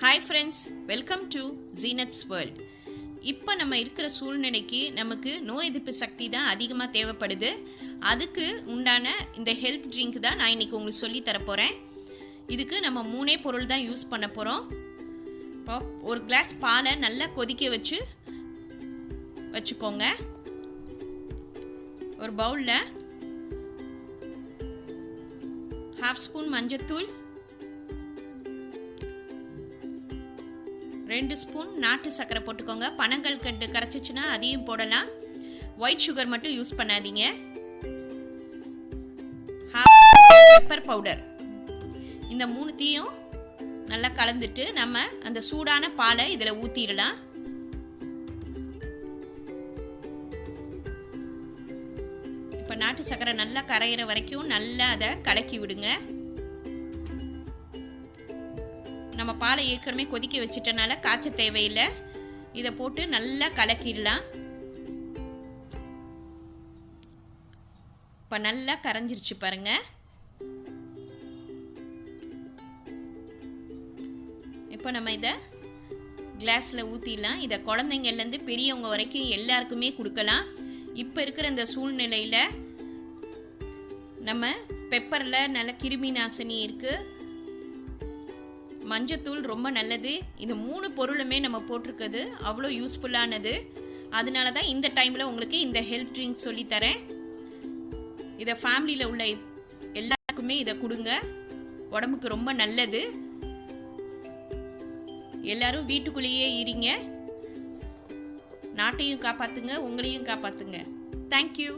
Hi friends, welcome to Zeenat's world. இப்போ நம்ம இருக்கிற சூழ்நிலைக்கு நமக்கு நோய் எதிர்ப்பு சக்தி தான் அதிகமாக தேவைப்படுது. அதுக்கு உண்டான இந்த ஹெல்த் ட்ரிங்க் தான் நான் இன்றைக்கி உங்களுக்கு சொல்லி தரப்போகிறேன். இதுக்கு நம்ம 3 பொருள் தான் யூஸ் பண்ண போகிறோம். இப்போ ஒரு கிளாஸ் பாலை நல்லா கொதிக்க வச்சுக்கோங்க. ஒரு பவுலில் 1/2 ஸ்பூன் மஞ்சத்தூள், 2 ஸ்பூன் நாட்டு சர்க்கரை போட்டுக்கோங்க. பனங்கல்கண்டு கரைச்சிச்சுன்னா அதையும் போடலாம். ஒயிட் சுகர் மட்டும் யூஸ் பண்ணாதீங்க. 1/2 ஸ்பூன் பெப்பர் பவுடர். இந்த 3த்தையும் நல்லா கலந்துட்டு நம்ம அந்த சூடான பாலை இதில் ஊற்றிடலாம். இப்போ நாட்டு சர்க்கரை நல்லா கரையிற வரைக்கும் நல்லா அதை கலக்கி விடுங்க. நம்ம பாலை ஏற்கனவே கொதிக்க வச்சிட்டனால காய்ச்ச தேவையில்லை. இதை போட்டு நல்லா கலக்கிடலாம். இப்போ நல்லா கரைஞ்சிருச்சு பாருங்க. இப்போ நம்ம இதை கிளாஸில் ஊற்றிடலாம். இதை குழந்தைங்கள்லேருந்து பெரியவங்க வரைக்கும் எல்லாருக்குமே கொடுக்கலாம். இப்போ இருக்கிற இந்த சூழ்நிலையில் நம்ம பெப்பரில் நல்ல கிருமி நாசினி இருக்குது, மஞ்சத்தூள் ரொம்ப நல்லது. இந்த 3 பொருளுமே நம்ம போட்டிருக்கிறது அவ்வளோ யூஸ்ஃபுல்லானது. அதனால தான் இந்த டைமில் உங்களுக்கு இந்த ஹெல்த் ட்ரிங்க் சொல்லித்தரேன். இதை ஃபேமிலியில் உள்ள எல்லாருக்குமே இதை கொடுங்க. உடம்புக்கு ரொம்ப நல்லது. எல்லாரும் வீட்டுக்குள்ளேயே இருங்க. நாட்டையும் காப்பாற்றுங்க, உங்களையும் காப்பாற்றுங்க. தேங்க்யூ.